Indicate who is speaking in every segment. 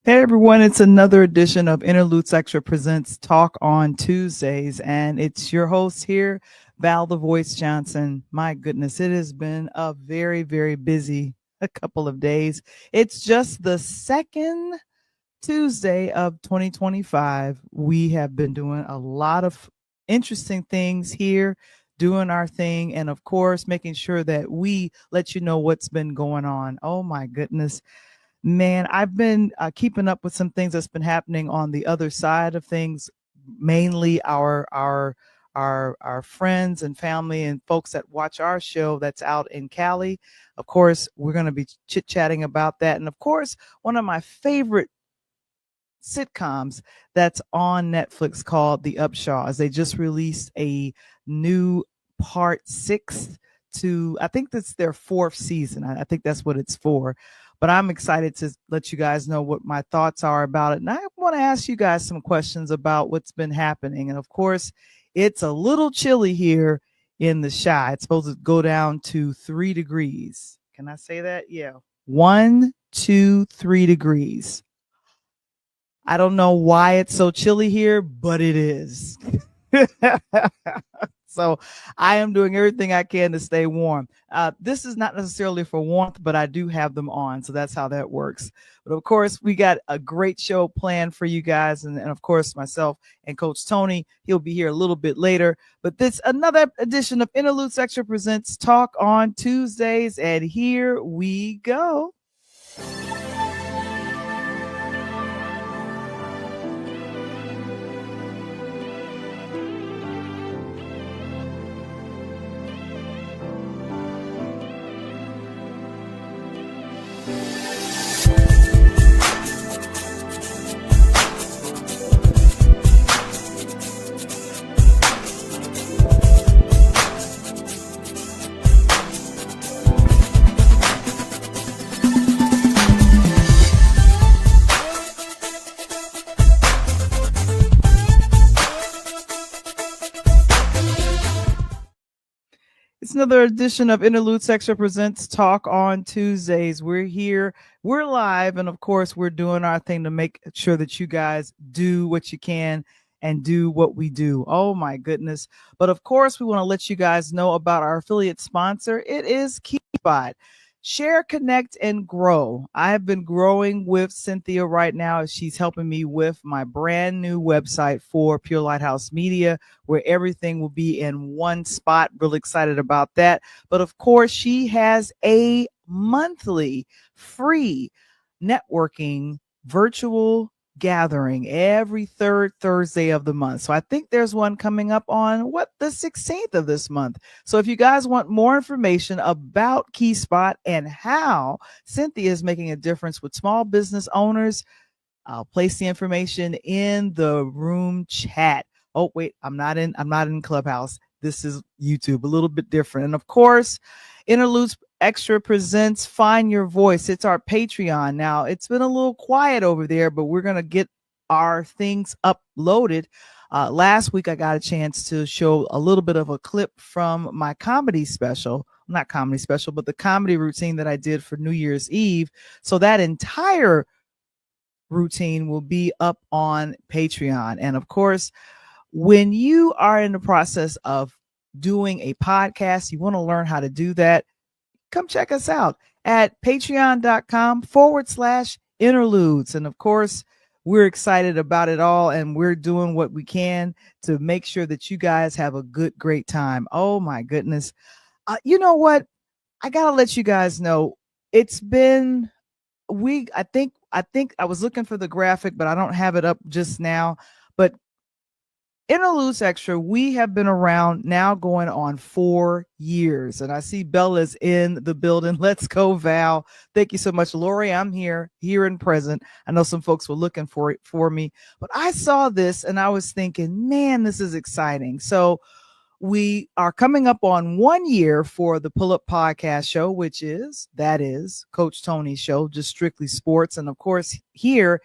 Speaker 1: Hey everyone, it's another edition of Interludes Extra Presents Talk on Tuesdays, and it's your host here, Val the Voice Johnson. My goodness, it has been a very, very busy a couple of days. It's just the second Tuesday of 2025. We have been doing a lot of interesting things here, doing our thing, and of course, making sure that we let you know what's been going on. Oh my goodness. Man, I've been keeping up with some things that's been happening on the other side of things, mainly our friends and family and folks that watch our show that's out in Cali. Of course, we're going to be chit-chatting about that. And of course, one of my favorite sitcoms that's on Netflix called the UpShaws. They just released a new part 6 to, I think that's their 4th season. I think that's what it's for. But I'm excited to let you guys know what my thoughts are about it. And I want to ask you guys some questions about what's been happening. And of course, it's a little chilly here in the Chi. It's supposed to go down to 3 degrees. Can I say that? Yeah. 1, 2, 3 degrees. I don't know why it's so chilly here, but it is. So I am doing everything I can to stay warm. This is not necessarily for warmth, but I do have them on. So that's how that works. But of course, we got a great show planned for you guys. And of course, myself and Coach Tony, he'll be here a little bit later. But this another edition of Interludes Extra Presents Talk on Tuesdays. And here we go. It's another edition of Interludes Extra Presents Talk on Tuesdays. We're here, we're live, and of course, we're doing our thing to make sure that you guys do what you can and do what we do. Oh my goodness. But of course, we want to let you guys know about our affiliate sponsor. It is KeySpot. Share, connect, and grow. I have been growing with Cynthia right now as she's helping me with my brand new website for Pure Lighthouse Media, where everything will be in one spot. Really excited about that. But of course, she has a monthly free networking virtual gathering every third Thursday of the month. So I think there's one coming up on the 16th of this month. So if you guys want more information about KeySpot and how Cynthia is making a difference with small business owners, I'll place the information in the room chat. Oh, wait, I'm not in Clubhouse. This is YouTube, a little bit different. And of course, Interludes Extra presents Find Your Voice. It's our Patreon. Now, it's been a little quiet over there, but we're going to get our things uploaded. Last week, I got a chance to show a little bit of a clip from my comedy special. Not comedy special, but the comedy routine that I did for New Year's Eve. So that entire routine will be up on Patreon. And of course, when you are in the process of doing a podcast, you want to learn how to do that, come check us out at patreon.com/interludes. And of course, we're excited about it all, and we're doing what we can to make sure that you guys have a great time. Oh my goodness. You know what? I got to let you guys know, it's been I think I was looking for the graphic, but I don't have it up just now. But Interludes Extra, we have been around now going on 4 years. And I see Bella's in the building. Let's go, Val. Thank you so much. Lori, I'm here and present. I know some folks were looking for me, but I saw this and I was thinking, man, this is exciting. So we are coming up on 1 year for the Pull Up Podcast Show, that is Coach Tony's show, just strictly sports. And of course, here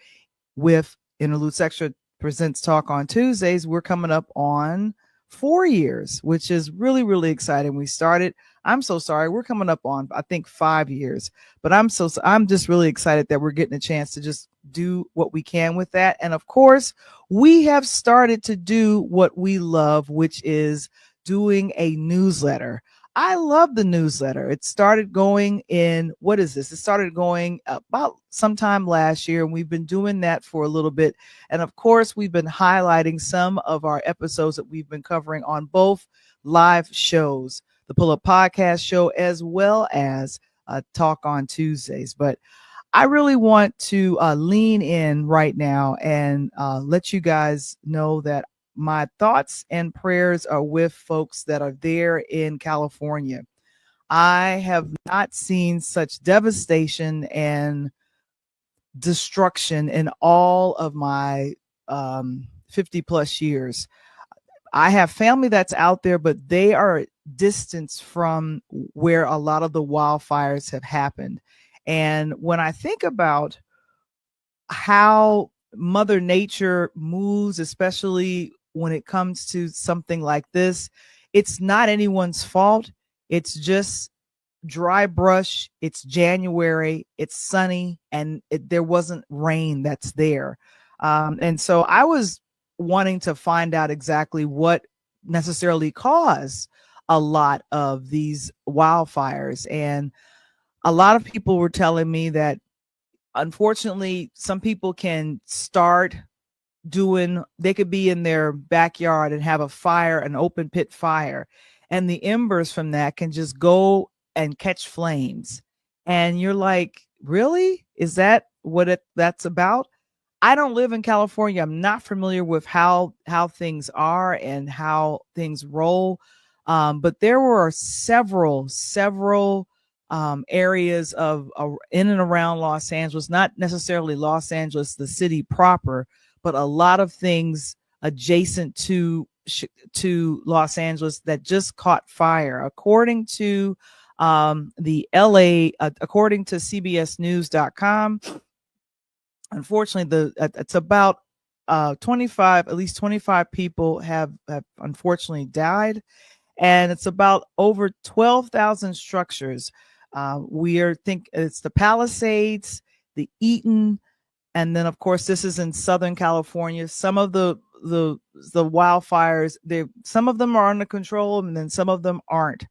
Speaker 1: with Interludes Extra Presents Talk on Tuesdays, we're coming up on 4 years, which is really, really exciting. We started I'm so sorry. We're coming up on, I think, 5 years, but I'm just really excited that we're getting a chance to just do what we can with that. And of course, we have started to do what we love, which is doing a newsletter. I love the newsletter. It started going in, what is this? It started going about sometime last year, and we've been doing that for a little bit. And of course, we've been highlighting some of our episodes that we've been covering on both live shows, the Pull Up Podcast show, as well as Talk on Tuesdays. But I really want to lean in right now and let you guys know that my thoughts and prayers are with folks that are there in California. I have not seen such devastation and destruction in all of my 50 plus years. I have family that's out there, but they are distanced from where a lot of the wildfires have happened. And when I think about how Mother Nature moves, especially when it comes to something like this, it's not anyone's fault. It's just dry brush. It's January. It's sunny, and there wasn't rain that's there. And so I was wanting to find out exactly what necessarily caused a lot of these wildfires. And a lot of people were telling me that unfortunately, some people can start they could be in their backyard and have a fire, an open pit fire, and the embers from that can just go and catch flames. And you're like, really? Is that what that's about? I don't live in California. I'm not familiar with how things are and how things roll. But there were several areas of in and around Los Angeles, not necessarily Los Angeles, the city proper, but a lot of things adjacent to Los Angeles that just caught fire. According to the LA, according to CBSnews.com, unfortunately, it's about 25, at least 25 people have unfortunately died, and it's about over 12,000 structures. It's the Palisades, the Eaton, and then of course this is in Southern California. Some of the wildfires, some of them are under control, and then some of them aren't.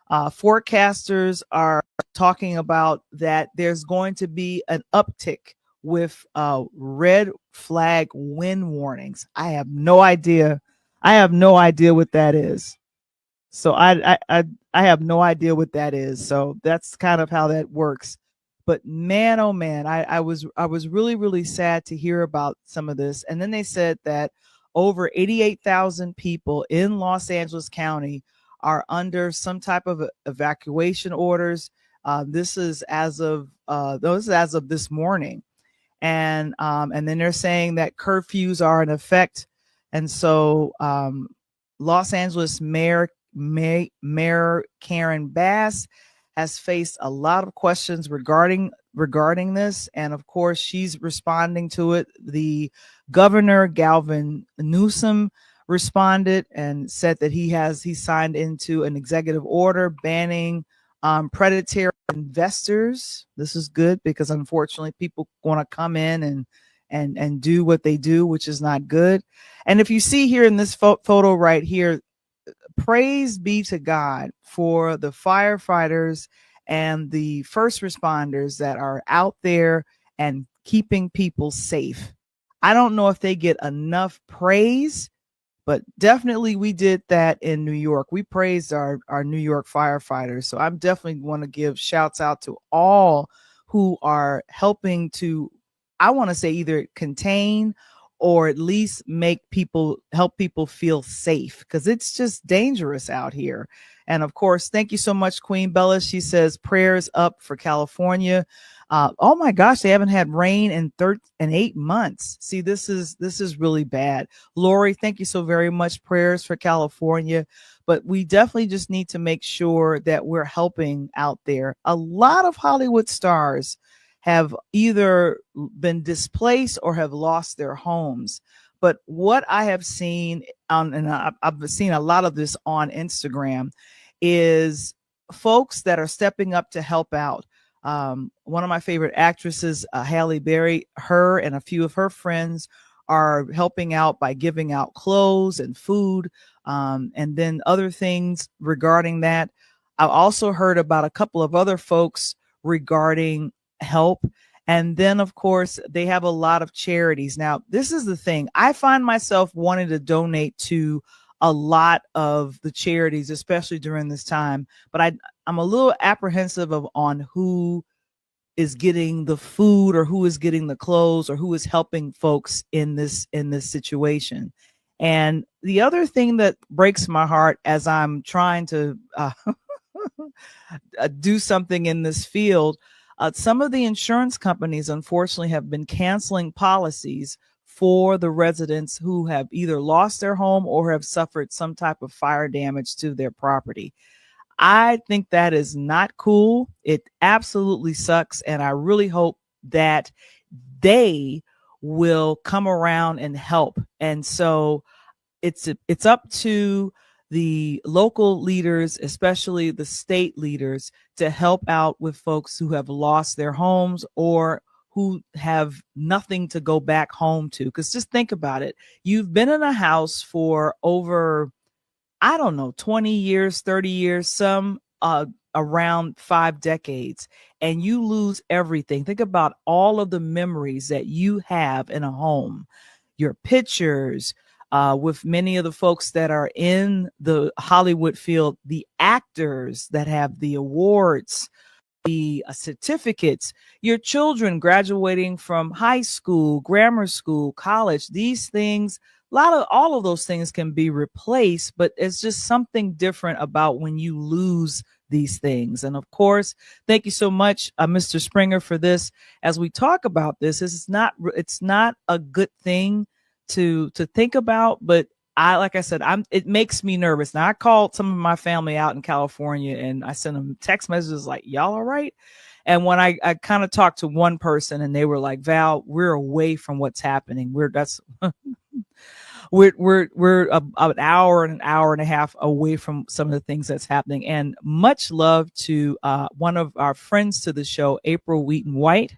Speaker 1: Forecasters are talking about that there's going to be an uptick with red flag wind warnings. I have no idea what that is. So I have no idea what that is. So that's kind of how that works. But man, oh man, I was really, really sad to hear about some of this. And then they said that over 88,000 people in Los Angeles County are under some type of evacuation orders. This is as of this morning. And then they're saying that curfews are in effect. And so Los Angeles Mayor Karen Bass has faced a lot of questions regarding this, and of course she's responding to it. The governor Gavin Newsom responded and said that he signed into an executive order banning predatory investors. This is good because unfortunately people want to come in and do what they do, which is not good. And if you see here in this photo right here, praise be to God for the firefighters and the first responders that are out there and keeping people safe. I don't know if they get enough praise, but definitely we did that in New York. We praised our New York firefighters. So I'm definitely want to give shouts out to all who are helping to, I want to say, either contain or at least help people feel safe, because it's just dangerous out here. And of course, thank you so much, Queen Bella. She says prayers up for California. Oh my gosh, they haven't had rain in 8 months. See, this is really bad. Lori, thank you so very much. Prayers for California. But we definitely just need to make sure that we're helping out there. A lot of Hollywood stars have either been displaced or have lost their homes. But what I have seen, and I've seen a lot of this on Instagram, is folks that are stepping up to help out. One of my favorite actresses, Halle Berry, her and a few of her friends are helping out by giving out clothes and food, and then other things regarding that. I've also heard about a couple of other folks regarding help. And then, of course, they have a lot of charities. Now, this is the thing. I find myself wanting to donate to a lot of the charities, especially during this time. But I'm a little apprehensive on who is getting the food or who is getting the clothes or who is helping folks in this situation. And the other thing that breaks my heart as I'm trying to do something in this field, some of the insurance companies, unfortunately, have been canceling policies for the residents who have either lost their home or have suffered some type of fire damage to their property. I think that is not cool. It absolutely sucks. And I really hope that they will come around and help. And so it's up to the local leaders, especially the state leaders, to help out with folks who have lost their homes or who have nothing to go back home to. Because just think about it. You've been in a house for over, I don't know, 20 years, 30 years, some around 5 decades, and you lose everything. Think about all of the memories that you have in a home, your pictures, with many of the folks that are in the Hollywood field, the actors that have the awards, the certificates, your children graduating from high school, grammar school, college, these things, all of those things can be replaced, but it's just something different about when you lose these things. And of course, thank you so much, Mr. Springer, for this. As we talk about this, it's not a good thing to think about, but like I said, it makes me nervous. Now, I called some of my family out in California and I sent them text messages like, y'all all right? And when I kind of talked to one person and they were like, Val, we're away from what's happening. We're an hour and a half away from some of the things that's happening. And much love to one of our friends to the show, April Wheaton White.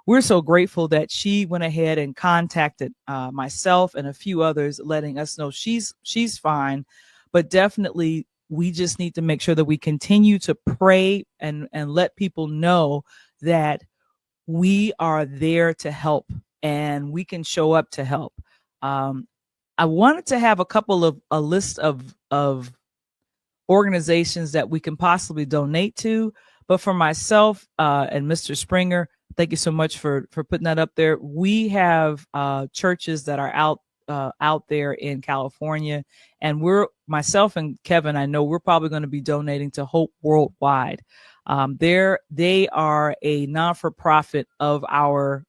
Speaker 1: We're so grateful that she went ahead and contacted myself and a few others, letting us know she's fine. But definitely, we just need to make sure that we continue to pray and let people know that we are there to help and we can show up to help. I wanted to have a list of organizations that we can possibly donate to. But for myself and Mr. Springer, thank you so much for putting that up there. We have churches that are out there in California, and myself and Kevin, I know we're probably going to be donating to Hope Worldwide. They are a non-for-profit of our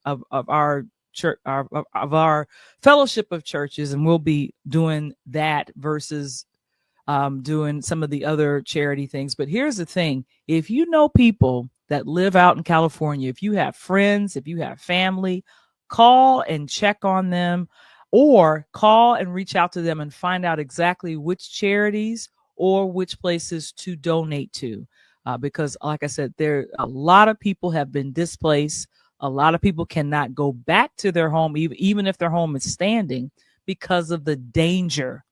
Speaker 1: church, of our fellowship of churches, and we'll be doing that versus doing some of the other charity things. But here's the thing: if you know people that live out in California, if you have friends, if you have family, call and check on them, or call and reach out to them and find out exactly which charities or which places to donate to. Because like I said, a lot of people have been displaced. A lot of people cannot go back to their home, even if their home is standing, because of the danger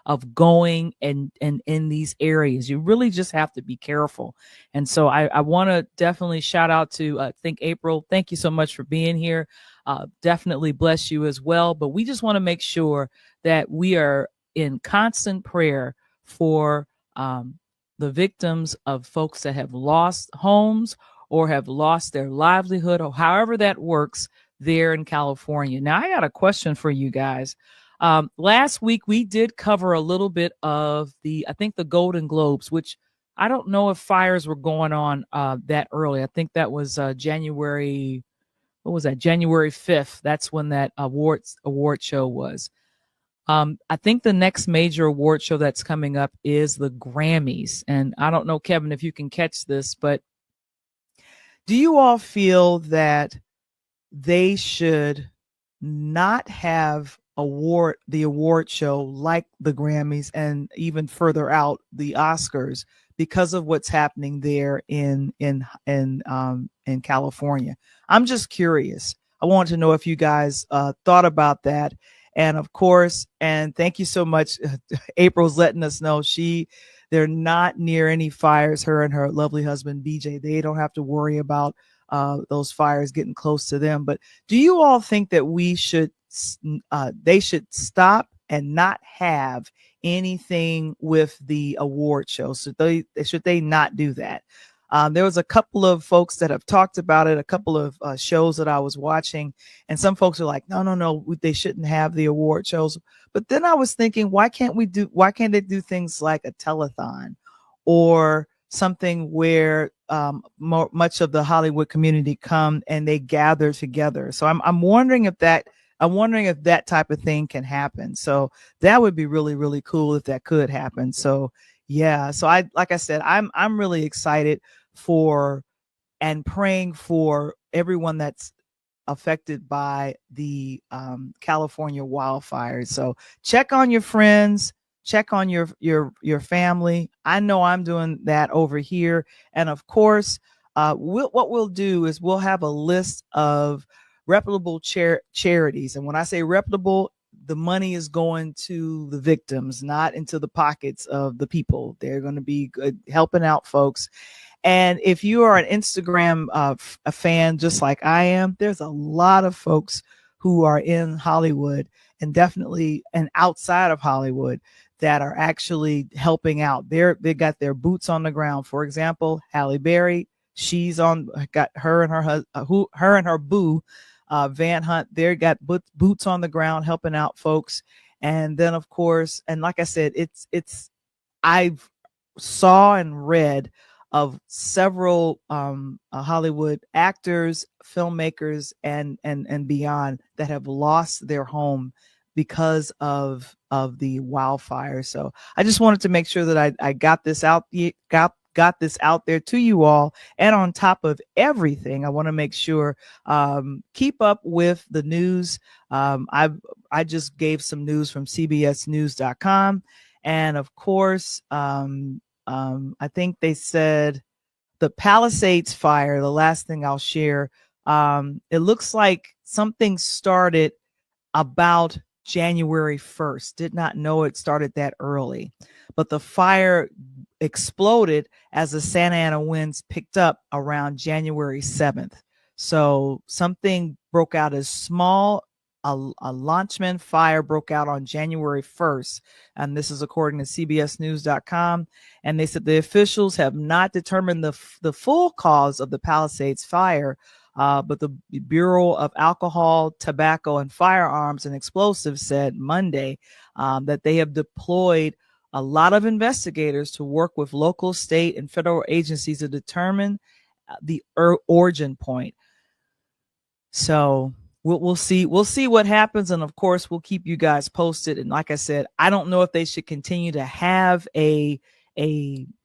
Speaker 1: of going and in these areas. You really just have to be careful. And so I want to definitely shout out to April. Thank you so much for being here. Definitely bless you as well. But we just want to make sure that we are in constant prayer for the victims of folks that have lost homes or have lost their livelihood, or however that works there in California. Now, I got a question for you guys. Last week, we did cover a little bit of the Golden Globes, which I don't know if fires were going on that early. I think that was January. What was that? January 5th. That's when that award show was. I think the next major award show that's coming up is the Grammys. And I don't know, Kevin, if you can catch this, but do you all feel that they should not have the award show, like the Grammys and even further out the Oscars, because of what's happening there in California. I'm just curious. I want to know if you guys thought about that. And of course, and thank you so much. April's letting us know they're not near any fires, her and her lovely husband, BJ. They don't have to worry about those fires getting close to them. But do you all think that they should stop and not have anything with the award show? So should they not do that? There was a couple of folks that have talked about it, a couple of shows that I was watching, and some folks are like, no, they shouldn't have the award shows. But then I was thinking, why can't they do things like a telethon or something where much of the Hollywood community come and they gather together? So I'm wondering if that type of thing can happen. So that would be really, really cool if that could happen. So yeah. So like I said, I'm really excited for and praying for everyone that's affected by the California wildfires. So check on your friends, check on your family. I know I'm doing that over here. And of course, what we'll do is we'll have a list of reputable charities. And when I say reputable, the money is going to the victims, not into the pockets of the people. They're going to be good, helping out folks. And if you are an Instagram a fan, just like I am, there's a lot of folks who are in Hollywood and definitely and outside of Hollywood that are actually helping out. They got their boots on the ground. For example, Halle Berry, got her and her boo, Van Hunt. They got boots on the ground helping out folks. And then of course, and like I said, I've saw and read of several Hollywood actors, filmmakers, and beyond that have lost their home because of the wildfire. So I just wanted to make sure that I got this out there to you all. And on top of everything, I want to make sure keep up with the news. I just gave some news from cbsnews.com, and of course, I think they said the Palisades fire. The last thing I'll share. It looks like something started about January 1st. Did not know it started that early, but the fire exploded as the Santa Ana winds picked up around January 7th. So something broke out as small. A Launchman fire broke out on January 1st. And this is according to cbsnews.com. And they said the officials have not determined the full cause of the Palisades fire. But the Bureau of Alcohol, Tobacco, and Firearms and Explosives said Monday that they have deployed a lot of investigators to work with local, state, and federal agencies to determine the origin point. So we'll see what happens, and of course we'll keep you guys posted. And like I said, I don't know if they should continue to have a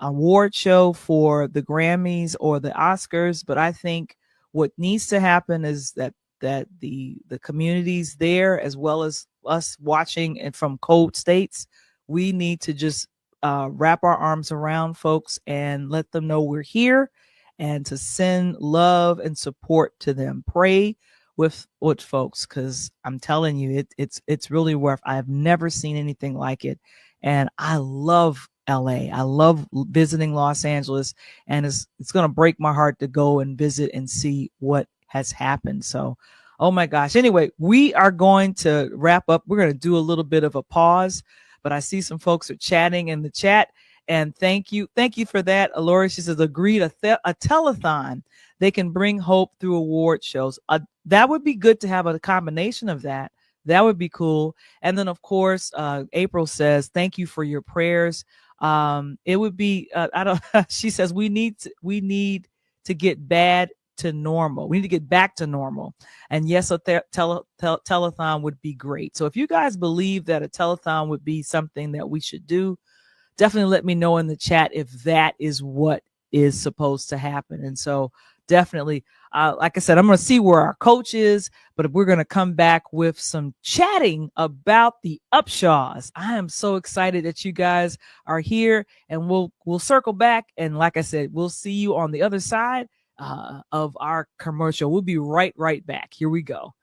Speaker 1: award show for the Grammys or the Oscars, but I think what needs to happen is that the communities there, as well as us watching and from cold states, we need to just wrap our arms around folks and let them know we're here, and to send love and support to them. Pray with folks, because I'm telling you, it's really worth. I have never seen anything like it, and I love LA. I love visiting Los Angeles, and it's going to break my heart to go and visit and see what has happened. So, oh my gosh. Anyway, we are going to wrap up. We're going to do a little bit of a pause, but I see some folks are chatting in the chat, and thank you for that. Alora, she says, agreed, a telethon. They can bring hope through award shows. That would be good to have a combination of that. That would be cool. And then of course, April says, thank you for your prayers. It would be, she says, we need to get bad to normal. We need to get back to normal. And yes, a telethon would be great. So if you guys believe that a telethon would be something that we should do, definitely let me know in the chat if that is what is supposed to happen. And so definitely, like I said, I'm going to see where our coach is, but we're going to come back with some chatting about the UpShaws. I am so excited that you guys are here, and we'll circle back. And like I said, we'll see you on the other side of our commercial. We'll be right back. Here we go.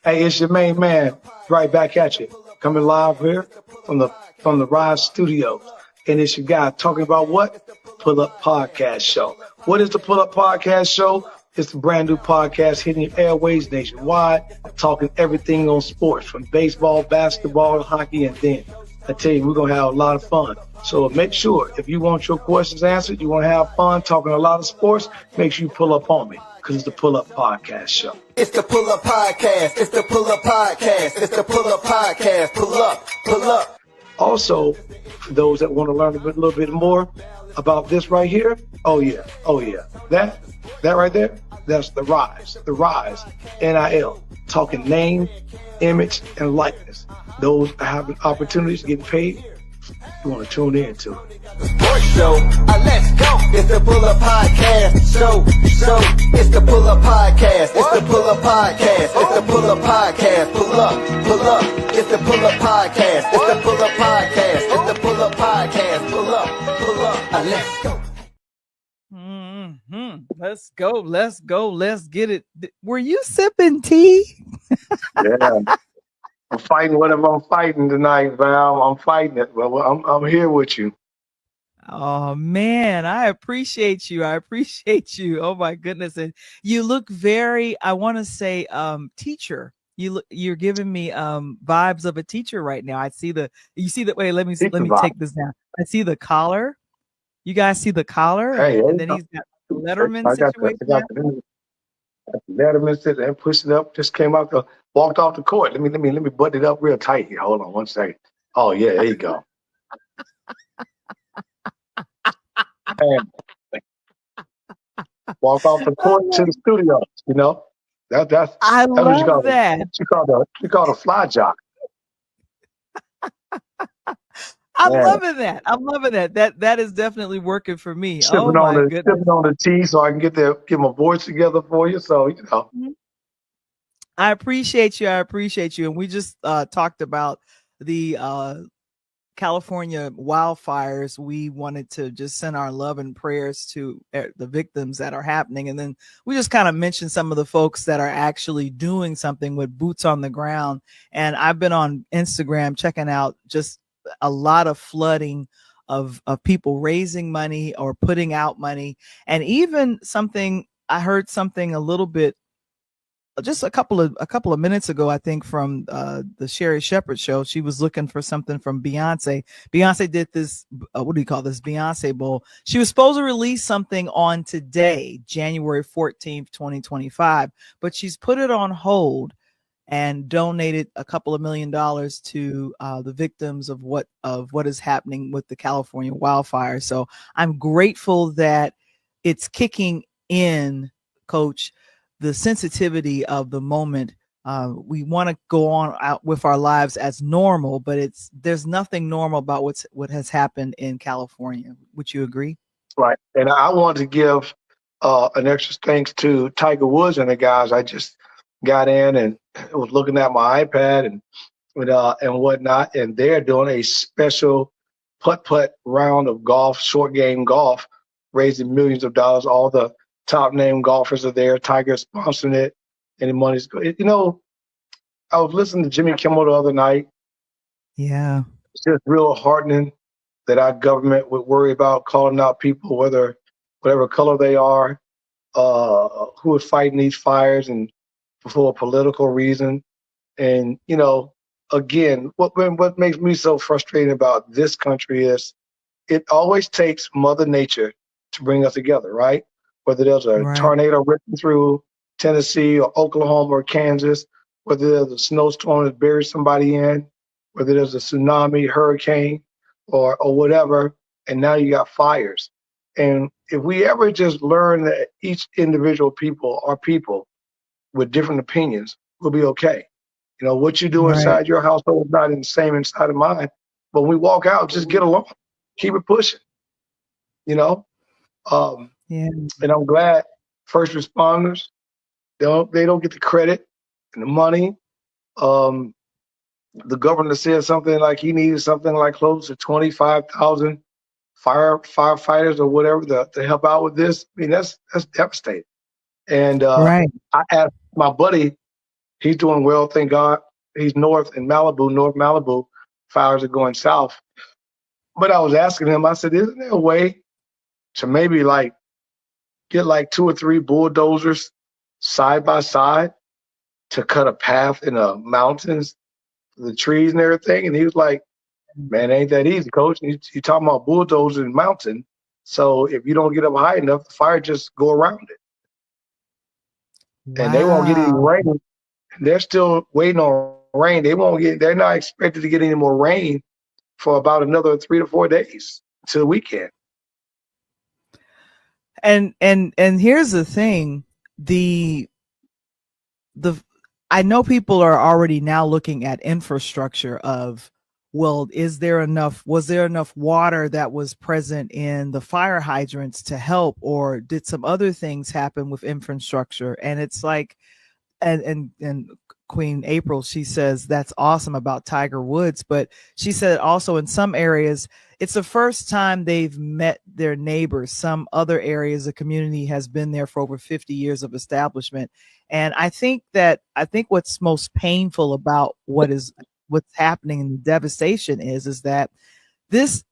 Speaker 2: Hey, it's your main man, right back at you, coming live here from the Rise Studios, and it's your guy talking about what? Pull Up Podcast Show. What is the Pull Up Podcast Show? It's a brand new podcast hitting your airways nationwide, talking everything on sports, from baseball, basketball, hockey, and then I tell you, we're gonna have a lot of fun. So make sure if you want your questions answered, you want to have fun talking a lot of sports, make sure you pull up on me, because it's the Pull Up Podcast Show.
Speaker 3: It's the Pull Up Podcast. It's the Pull Up Podcast. It's the Pull Up Podcast. Pull up, pull up.
Speaker 2: Also, for those that want to learn a little bit more about this right here, oh yeah, that right there, that's the Rise, NIL, talking name, image, and likeness. Those having opportunities to get paid, you want to tune in to it.
Speaker 3: Sports show, let's go. It's the Pull Up Podcast show. It's the Pull Up Podcast. It's the Pull Up Podcast. It's the Pull Up Podcast. Pull up. It's the Pull Up Podcast. It's the Pull Up Podcast. It's the Pull Up Podcast. Pull up. Let's go.
Speaker 1: Let's go. Let's get it. Were you sipping tea?
Speaker 2: Yeah. I'm fighting whatever I'm fighting tonight, Val. I'm fighting it. Well, I'm here with you.
Speaker 1: Oh man, I appreciate you. Oh my goodness. And you look very, I want to say, teacher. You're giving me vibes of a teacher right now. You see that way. Let me take this down. I see the collar. You guys see the collar?
Speaker 2: Hey,
Speaker 1: and then he's got the Letterman situation.
Speaker 2: I got the Letterman sitting and pushing up, just walked off the court. Let me button it up real tight here. Hold on one second. Oh yeah, there you go. Walk off the court to the studio. You know, that's
Speaker 1: I love that.
Speaker 2: You call it a fly jock.
Speaker 1: I'm loving that. That is definitely working for me.
Speaker 2: Sipping on the tea so I can get my voice together for you. So, you know.
Speaker 1: I appreciate you. And we just talked about the California wildfires. We wanted to just send our love and prayers to the victims that are happening. And then we just kind of mentioned some of the folks that are actually doing something with boots on the ground. And I've been on Instagram checking out just a lot of flooding of people raising money or putting out money. And even I heard something a little bit, just a couple of minutes ago, I think, from the Sherry Shepherd show. She was looking for something from Beyonce. Beyonce did this, what do you call this? Beyonce Bowl. She was supposed to release something on today, January 14th, 2025, but she's put it on hold and donated a couple of $1 million to the victims of what is happening with the California wildfire. So I'm grateful that it's kicking in, Coach, the sensitivity of the moment. We want to go on out with our lives as normal, but there's nothing normal about what has happened in California. Would you agree?
Speaker 2: Right. And I want to give an extra thanks to Tiger Woods and the guys. I just got in and was looking at my iPad and whatnot, and they're doing a special putt round of golf, short game golf, raising millions of dollars. All the top name golfers are there. Tiger sponsoring it, and the money's good. You know, I was listening to Jimmy Kimmel the other night.
Speaker 1: Yeah,
Speaker 2: it's just real heartening that our government would worry about calling out people, whatever color they are, who are fighting these fires and for a political reason. And, you know, again, what makes me so frustrated about this country is it always takes Mother Nature to bring us together, right? Whether there's a tornado ripping through Tennessee or Oklahoma or Kansas, whether there's a snowstorm that buries somebody in, whether there's a tsunami, hurricane, or whatever, and now you got fires. And if we ever just learn that each individual people are people with different opinions, we'll be okay. You know, what you do
Speaker 1: Right.
Speaker 2: inside your household is not the same inside of mine. But when we walk out, just get along, keep it pushing, you know?
Speaker 1: Yeah.
Speaker 2: And I'm glad first responders, they don't get the credit and the money. Um, the governor said something like he needed something like close to 25,000 firefighters or whatever to help out with this. I mean, that's devastating. And
Speaker 1: Right.
Speaker 2: I asked my buddy, he's doing well, thank God. He's north Malibu. Fires are going south. But I was asking him, I said, isn't there a way to maybe like get like 2 or 3 bulldozers side by side to cut a path in the mountains, the trees and everything? And he was like, man, ain't that easy, coach. You talking about bulldozers in mountain. So if you don't get up high enough, the fire just go around it. And they won't get any
Speaker 1: Wow.
Speaker 2: rain. They're still waiting on rain. They're not expected to get any more rain for about another 3 to 4 days to the weekend.
Speaker 1: And here's the thing, the I know people are already now looking at infrastructure of, well, was there enough water that was present in the fire hydrants to help, or did some other things happen with infrastructure? And it's like, and Queen April, she says that's awesome about Tiger Woods, but she said also in some areas it's the first time they've met their neighbors. Some other areas the community has been there for over 50 years of establishment. And I think what's most painful about what's happening and the devastation is that this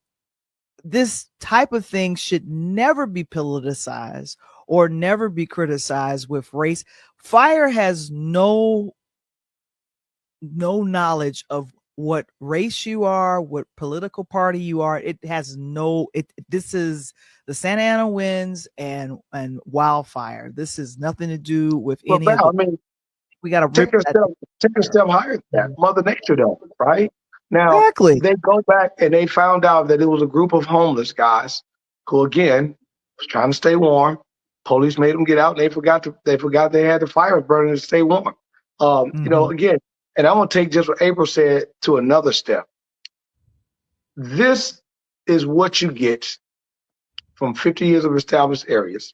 Speaker 1: type of thing should never be politicized or never be criticized with race. Fire has no knowledge of what race you are, what political party you are. It has this is the Santa Ana winds and wildfire. This has nothing to do with any of the, we got to
Speaker 2: take a step higher than that. Mother Nature does, right? Now,
Speaker 1: exactly.
Speaker 2: They go back and they found out that it was a group of homeless guys who, again, was trying to stay warm. Police made them get out, and they forgot they had the fires burning to stay warm. You know, again, and I'm going to take just what April said to another step. This is what you get from 50 years of established areas.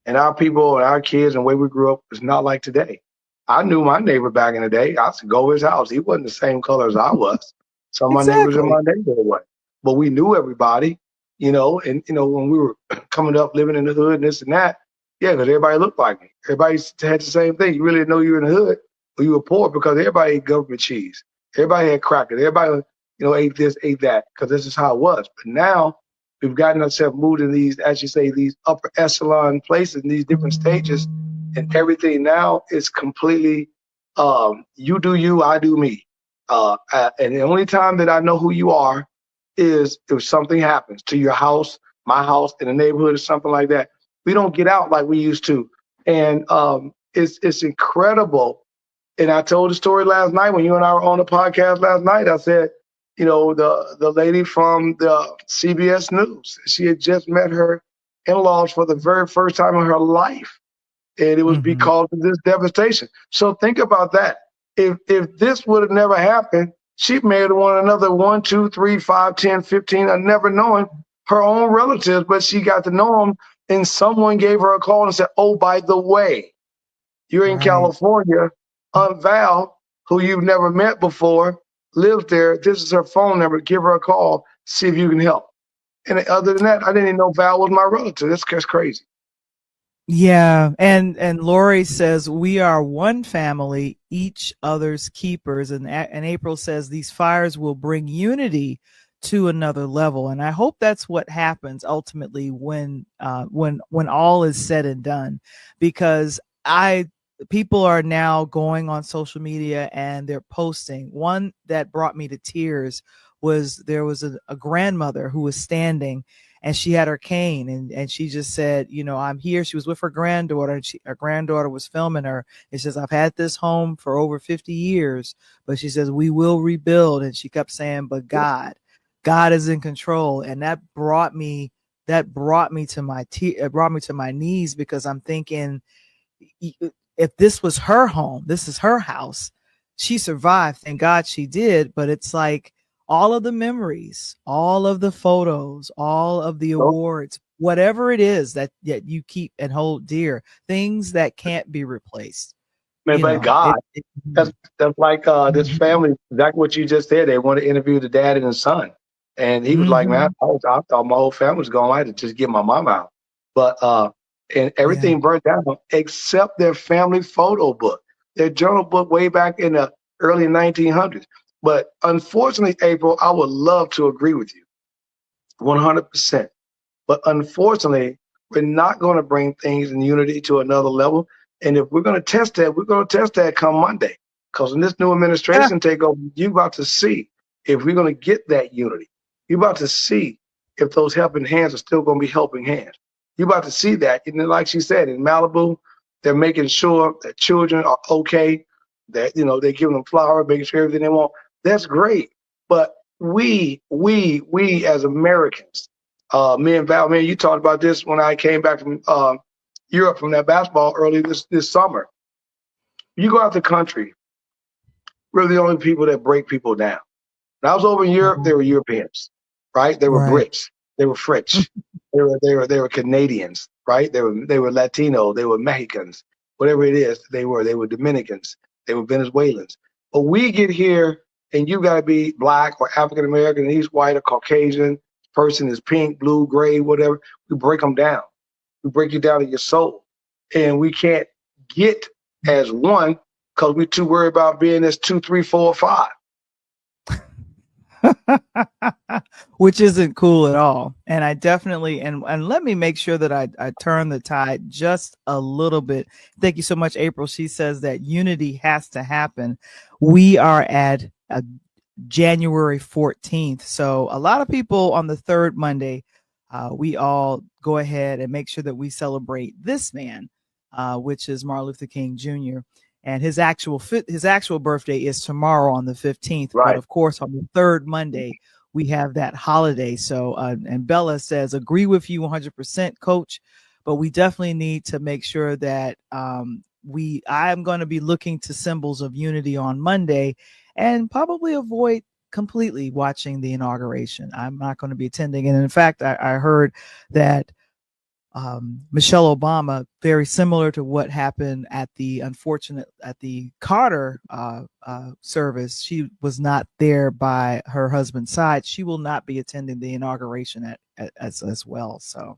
Speaker 2: And our people and our kids and the way we grew up is not like today. I knew my neighbor back in the day. I used to go to his house. He wasn't the same color as I was. Some of my neighbors in my neighborhood were. But we knew everybody, you know, and, you know, when we were coming up, living in the hood and this and that, yeah, because everybody looked like me. Everybody had the same thing. You really didn't know you were in the hood or you were poor because everybody ate government cheese. Everybody had crackers. Everybody, you know, ate this, ate that, because this is how it was. But now we've gotten ourselves moved in these, as you say, these upper echelon places in these different stages, and everything now is completely you do you, I do me. And the only time that I know who you are is if something happens to your house, my house, in the neighborhood or something like that. We don't get out like we used to. And it's incredible. And I told the story last night when you and I were on the podcast last night. I said, you know, the lady from the CBS News, she had just met her in-laws for the very first time in her life. And it was because of this devastation. So think about that. If this would have never happened, she may have won another 1, 2, 3, 5, 10, 15, or never knowing her own relatives, but she got to know them, and someone gave her a call and said, oh, by the way, you're in California. Aunt Val, who you've never met before, lives there. This is her phone number. Give her a call. See if you can help. And other than that, I didn't even know Val was my relative. That's crazy.
Speaker 1: Yeah. And Lori says, we are one family, each other's keepers. And April says these fires will bring unity to another level. And I hope that's what happens ultimately when all is said and done, because people are now going on social media and they're posting. One that brought me to tears was there was a grandmother who was standing and she had her cane and she just said, you know, I'm here. She was with her granddaughter and her granddaughter was filming her. It says, I've had this home for over 50 years, but she says, we will rebuild. And she kept saying, but God is in control. And that brought me to my knees, because I'm thinking, if this was her home, this is her house, she survived. Thank God she did. But it's like all of the memories, all of the photos, all of the awards, whatever it is that you keep and hold dear, things that can't be replaced.
Speaker 2: Man, but God, that's like this family, exactly what you just said. They want to interview the dad and the son. And he was like, man, I thought my whole family was going. I had to just get my mom out. But and everything burned down except their family photo book, their journal book way back in the early 1900s. But unfortunately, April, I would love to agree with you 100%. But unfortunately, we're not going to bring things in unity to another level. And if we're going to test that, we're going to test that come Monday. Because when this new administration take over, you're about to see if we're going to get that unity. You're about to see if those helping hands are still going to be helping hands. You're about to see that. And then, like she said, in Malibu, they're making sure that children are okay, that, they're giving them flowers, making sure everything they want. That's great. But we as Americans, me and Val, man, you talked about this when I came back from Europe from that basketball early this summer. You go out the country, we're the only people that break people down. When I was over in Europe, they were Europeans, right? They were Brits, they were French, they were Canadians, right? They were Latino, they were Mexicans, whatever it is, they were Dominicans, they were Venezuelans. But we get here and you gotta be black or African American, and he's white or Caucasian, person is pink, blue, gray, whatever. We break them down. We break you down to your soul. And we can't get as one because we're too worried about being as 2, 3, 4, 5.
Speaker 1: Which isn't cool at all. And I definitely, and let me make sure that I turn the tide just a little bit. Thank you so much, April. She says that unity has to happen. We are at January 14th. So a lot of people on the third Monday, we all go ahead and make sure that we celebrate this man, which is Martin Luther King Jr. And his actual birthday is tomorrow on the 15th. Right. But of course, on the third Monday, we have that holiday. So, and Bella says, agree with you 100%, Coach. But we definitely need to make sure that I am going to be looking to symbols of unity on Monday and probably avoid completely watching the inauguration. I'm not going to be attending. And in fact, I heard that Michelle Obama, very similar to what happened at the Carter service, she was not there by her husband's side. She will not be attending the inauguration as well. So,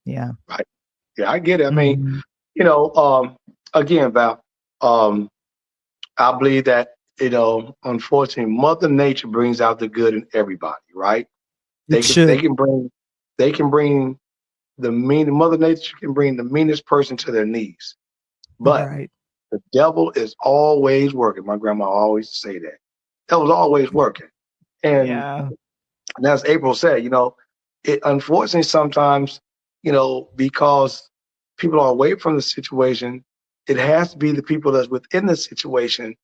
Speaker 1: yeah.
Speaker 2: Right. Yeah, I get it. I mean, again, Val, I believe that, unfortunately, Mother Nature brings out the good in everybody, right? They can bring Mother Nature can bring the meanest person to their knees. But the devil is always working. My grandma always say that. Devil's always working. And as April said, it unfortunately sometimes, because people are away from the situation, it has to be the people that's within the situation.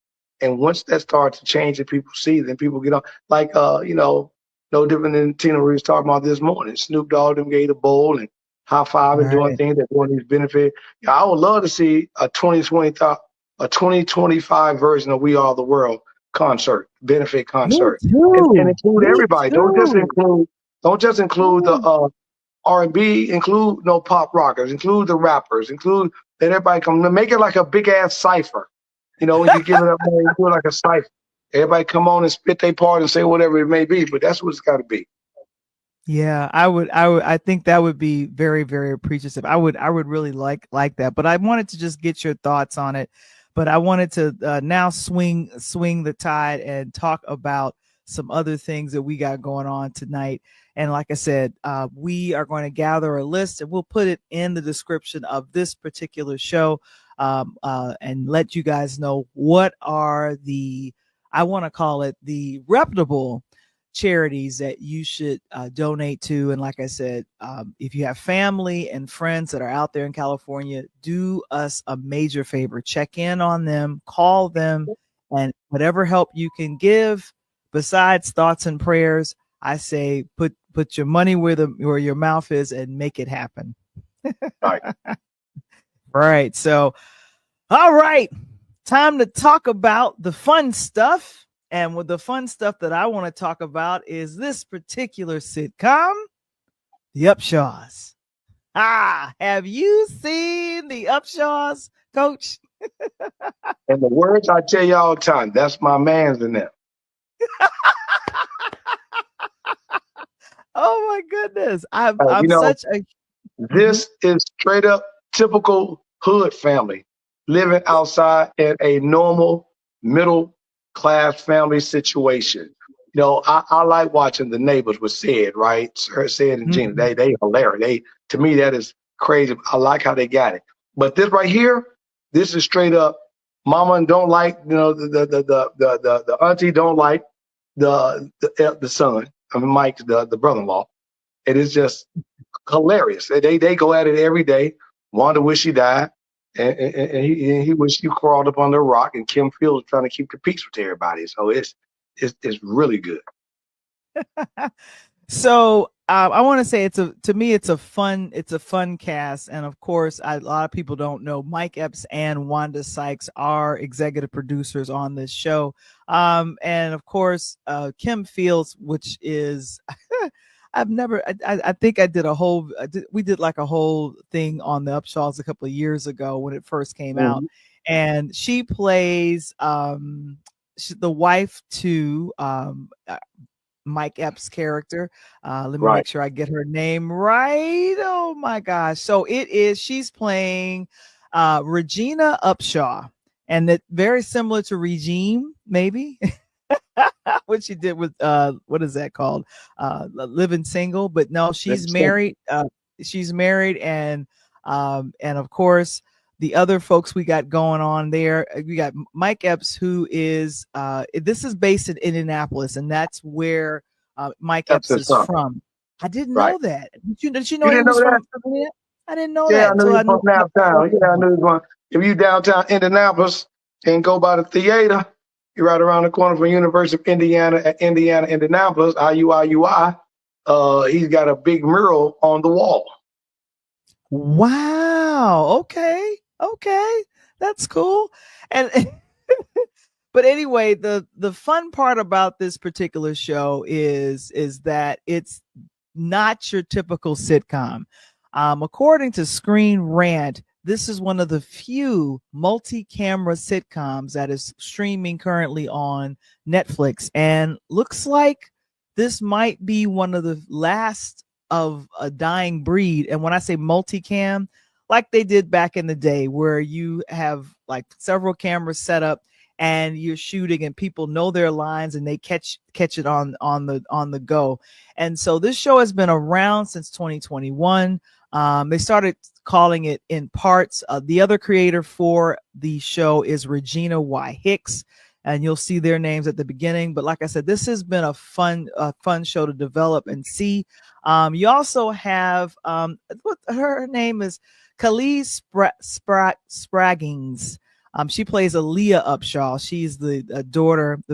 Speaker 2: And once that starts to change and people see, then people get on. Like, no different than Tina Marie was talking about this morning. Snoop Dogg them gave a bowl and high five and doing things that doing these benefits. Yeah, I would love to see a 2025 version of We Are the World benefit concert, and include everybody. Don't just include the R&B. Include pop rockers. Include the rappers. Let everybody come. Make it like a big ass cipher. When you give it up, you do it like a cipher. Everybody come on and spit their part and say whatever it may be, but that's what it's got to be.
Speaker 1: Yeah, I think that would be very, very appreciative. I would really like that, but I wanted to just get your thoughts on it. But I wanted to now swing the tide and talk about some other things that we got going on tonight. And like I said, we are going to gather a list and we'll put it in the description of this particular show, and let you guys know what are I want to call it the reputable charities that you should donate to. And like I said, if you have family and friends that are out there in California, do us a major favor, check in on them, call them, and whatever help you can give besides thoughts and prayers, I say put your money where your mouth is and make it happen.
Speaker 2: Right.
Speaker 1: Right. So, all right. Time to talk about the fun stuff. And with the fun stuff that I want to talk about is this particular sitcom, the UpShaws. Have you seen the UpShaws, Coach?
Speaker 2: And the words I tell you all the time, that's my man's in there.
Speaker 1: Oh my goodness. I'm such a
Speaker 2: This is straight up typical hood family living outside in a normal middle class family situation. I like watching The Neighbors with Sid, right? Sid and Gina, they hilarious. To me, that is crazy. I like how they got it. But this right here, this is straight up. Mama don't like, the auntie don't like the son. I mean, Mike, the brother-in-law. It is just hilarious. They go at it every day. Wanda wish she died, and he wish he crawled up under a rock. And Kim Fields trying to keep the peace with everybody. So it's really good.
Speaker 1: So I want to say to me it's a fun cast, and of course a lot of people don't know Mike Epps and Wanda Sykes are executive producers on this show, and of course Kim Fields, which is I think I did we did like a whole thing on the UpShaws a couple of years ago when it first came out, and she plays the wife to Mike Epps' character. Let me make sure I get her name right. Oh my gosh. So she's playing Regina Upshaw, and that very similar to Regine, maybe. What she did with what is that called? Living Single, but no, she's married. She's married, and of course the other folks we got going on there. We got Mike Epps, who is this is based in Indianapolis, and that's where Mike Epps is from. I didn't know that. Did you know he was from? I didn't know that.
Speaker 2: I knew he was from downtown. Yeah, I knew he was going. If you downtown Indianapolis and go by the theater, you're right around the corner from University of Indiana at Indianapolis, IUI. He's got a big mural on the wall.
Speaker 1: Wow. Okay. That's cool. And but anyway, the fun part about this particular show is that it's not your typical sitcom. According to Screen Rant, this is one of the few multi-camera sitcoms that is streaming currently on Netflix, and looks like this might be one of the last of a dying breed. And when I say multicam, like they did back in the day, where you have like several cameras set up and you're shooting and people know their lines and they catch it on the go. And so this show has been around since 2021. They started calling it in parts. The other creator for the show is Regina Y. Hicks, and you'll see their names at the beginning. But like I said, this has been a fun show to develop and see. You also have what her name is, Khalees Spraggins. She plays Aaliyah Upshaw. She's the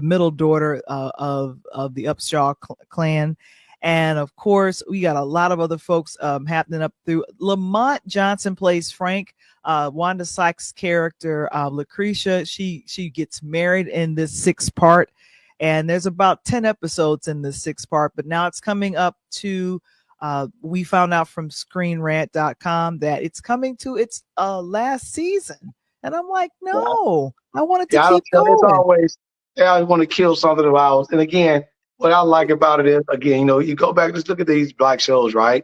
Speaker 1: middle daughter of the Upshaw clan. And of course, we got a lot of other folks happening up through. Lamont Johnson plays Frank. Wanda Sykes' character, Lucretia, she gets married in this 6th part. And there's about 10 episodes in this 6th part. But now it's coming up to, we found out from ScreenRant.com that it's coming to its last season. And I'm like, no, I wanted to keep going.
Speaker 2: It's always, I want to kill something of ours. And again, what I like about it is, again, you go back, just look at these black shows, right?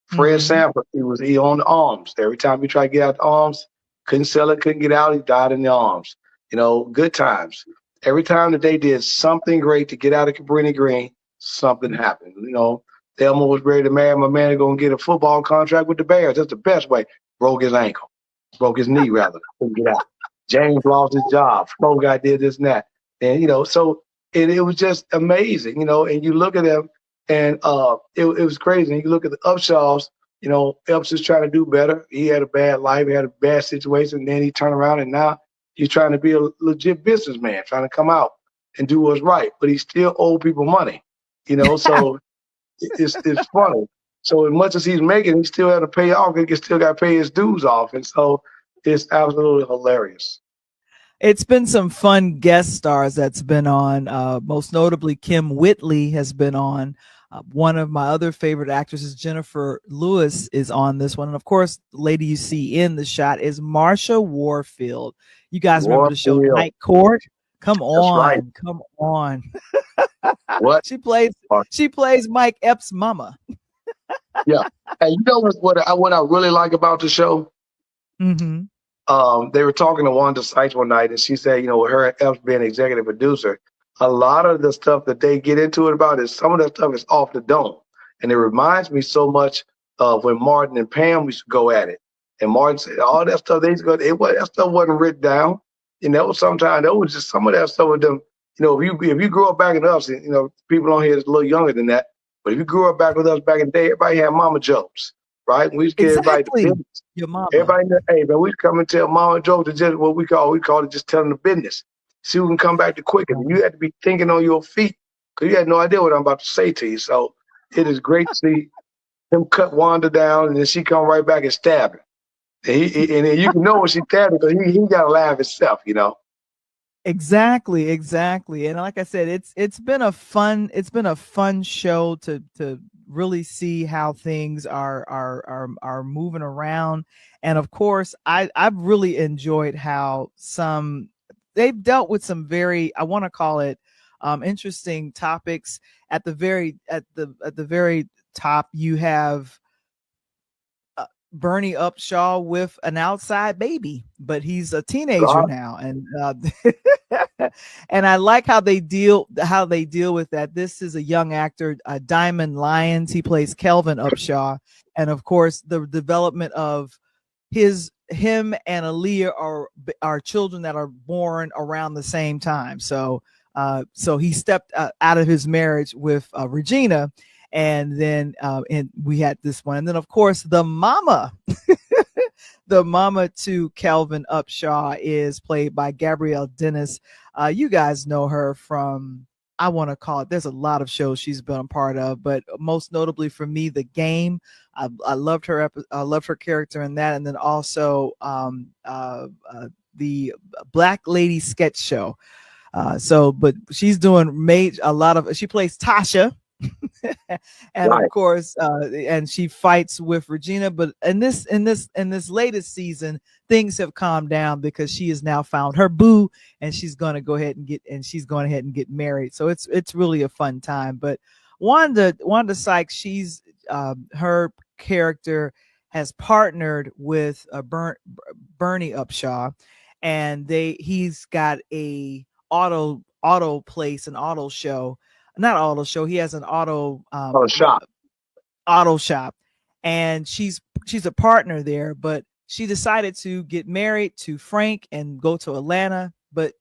Speaker 2: Fred Sanford, he owned the Arms. Every time he tried to get out the Arms, couldn't sell it, couldn't get out, he died in the Arms. Good times. Every time that they did something great to get out of Cabrini Green, something happened. Thelma was ready to marry my man and go and get a football contract with the Bears. That's the best way. Broke his ankle. Broke his knee, rather. Couldn't get out. James lost his job. Flo guy did this and that. And, so it was just amazing, and you look at them and it was crazy. And you look at the Upshaws, Epps is trying to do better. He had a bad life, he had a bad situation, and then he turned around and now he's trying to be a legit businessman, trying to come out and do what's right, but he still owes people money, so it's funny. So as much as he's making, he still had to pay off. He still got to pay his dues off. And so it's absolutely hilarious.
Speaker 1: It's been some fun guest stars that's been on. Most notably, Kim Whitley has been on. One of my other favorite actresses, Jennifer Lewis, is on this one. And of course, the lady you see in the shot is Marsha Warfield. You guys remember the show
Speaker 2: Warfield.
Speaker 1: Night Court? Come
Speaker 2: That's right.
Speaker 1: on, come on.
Speaker 2: What?
Speaker 1: She plays Mike Epps' mama.
Speaker 2: Yeah. And you know what I really like about the show?
Speaker 1: Mm-hmm.
Speaker 2: They were talking to Wanda Sykes one night, and she said, with her and Epps being executive producer, a lot of the stuff that they get into it about is some of that stuff is off the dome. And it reminds me so much of when Martin and Pam used to go at it. And Martin said, all that stuff they used to go, that stuff wasn't written down. Sometimes that was just some of that stuff with them. If you grew up back in us, and people on here is a little younger than that, but if you grew up back with us back in the day, everybody had mama jokes, right? We used to get everybody the business.
Speaker 1: Your mama.
Speaker 2: Everybody, hey man, we come and tell mama jokes to just what we call it just telling the business. See who can come back the quickest. You had to be thinking on your feet because you had no idea what I'm about to say to you. So it is great to see him cut Wanda down and then she come right back and stab him. And then you can know when she stabbed him because he got to laugh himself,
Speaker 1: Exactly. And like I said, it's been a fun show to really see how things are moving around. And of course, I've really enjoyed how they've dealt with some very, I want to call it, interesting topics. At the very top, you have Bernie Upshaw with an outside baby, but he's a teenager now, and and I like how they deal with that. This is a young actor, Diamond Lyons. He plays Kelvin Upshaw, and of course, the development of him and Aaliyah are children that are born around the same time. So he stepped out of his marriage with Regina. And then and we had this one. And then, of course, the mama to Kelvin Upshaw is played by Gabrielle Dennis. You guys know her from, I want to call it, there's a lot of shows she's been a part of, but most notably for me, The Game. I loved her. I loved her character in that. And then also the Black Lady Sketch Show. But she's doing she plays Tasha. And right. Of course, and she fights with Regina. But in this latest season, things have calmed down because she has now found her boo, and she's going to go ahead and get married. So it's really a fun time. But Wanda Sykes, she's her character has partnered with Bernie Upshaw, and he's got a auto place, an auto show. Not auto show. He has an auto shop, and she's a partner there. But she decided to get married to Frank and go to Atlanta. But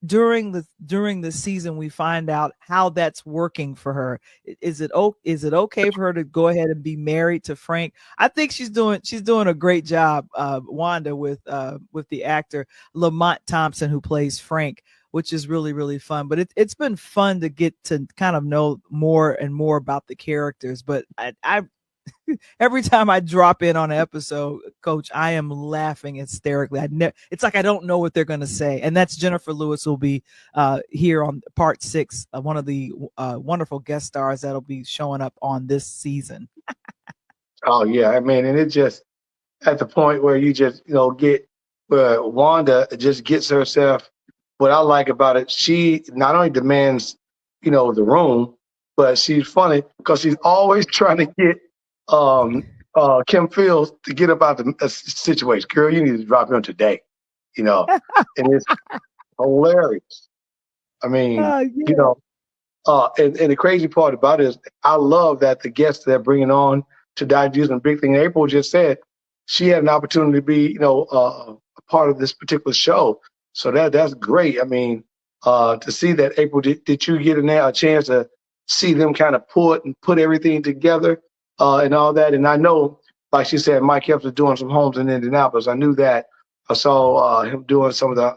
Speaker 1: during the season, we find out how that's working for her. Is it okay for her to go ahead and be married to Frank? I think she's doing a great job, Wanda, with the actor Lamont Thompson, who plays Frank, which is really, really fun. But it's been fun to get to kind of know more and more about the characters. But I every time I drop in on an episode, Coach, I am laughing hysterically. It's like I don't know what they're going to say. And that's Jennifer Lewis, will be here on part 6, one of the wonderful guest stars that'll be showing up on this season.
Speaker 2: Oh, yeah. I mean, and it just at the point where you just, get where Wanda just gets herself. What I like about it, she not only demands, the room, but she's funny because she's always trying to get Kim Fields to get about the situation. Girl, you need to drop in today, and it's hilarious. I mean, yeah. And the crazy part about it is I love that the guests they're bringing on to Dive and big thing. April just said she had an opportunity to be, a part of this particular show. So that's great. I mean, to see that, April, did you get a chance to see them kind of put everything together and all that? And I know, like she said, Mike Epps was doing some homes in Indianapolis. I knew that. I saw him doing some of the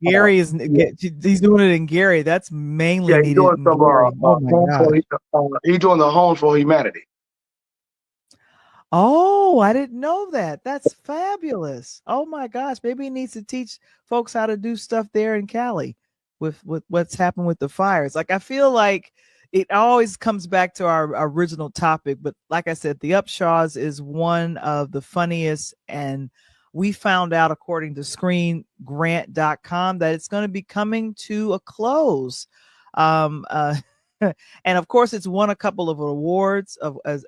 Speaker 1: Gary is he's doing it in Gary. That's mainly
Speaker 2: he's doing some he's doing the Homes for Humanity.
Speaker 1: Oh, I didn't know that. That's fabulous. Oh my gosh, maybe he needs to teach folks how to do stuff there in Cali with what's happened with the fires. Like I feel like it always comes back to our original topic, but like I said, the UpShaws is one of the funniest, and we found out according to screengrant.com that it's going to be coming to a close. Um uh and of course it's won a couple of awards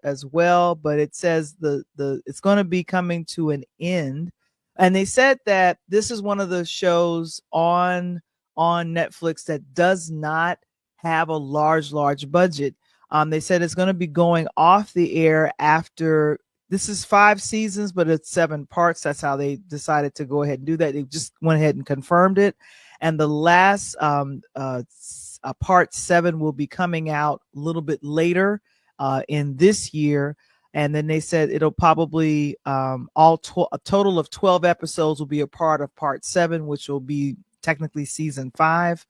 Speaker 1: as well, but it says the it's going to be coming to an end, and they said that this is one of the shows on Netflix that does not have a large budget. They said it's going to be going off the air after, this is 5 seasons but it's 7 parts. That's how they decided to go ahead and do that. They just went ahead and confirmed it, and the last part 7 will be coming out a little bit later in this year. And then they said it'll probably a total of 12 episodes will be a part of part 7, which will be technically season 5.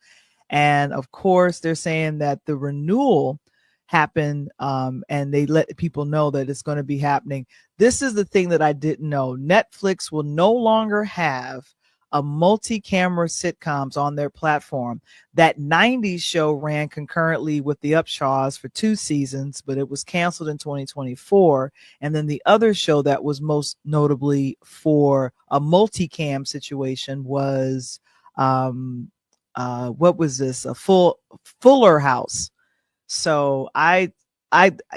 Speaker 1: And of course, they're saying that the renewal happened, and they let people know that it's going to be happening. This is the thing that I didn't know. Netflix will no longer have a multi-camera sitcoms on their platform. That 90s show ran concurrently with the UpShaws for 2 seasons, but it was canceled in 2024. And then the other show that was most notably for a multi-cam situation was what was this? A Fuller House. So I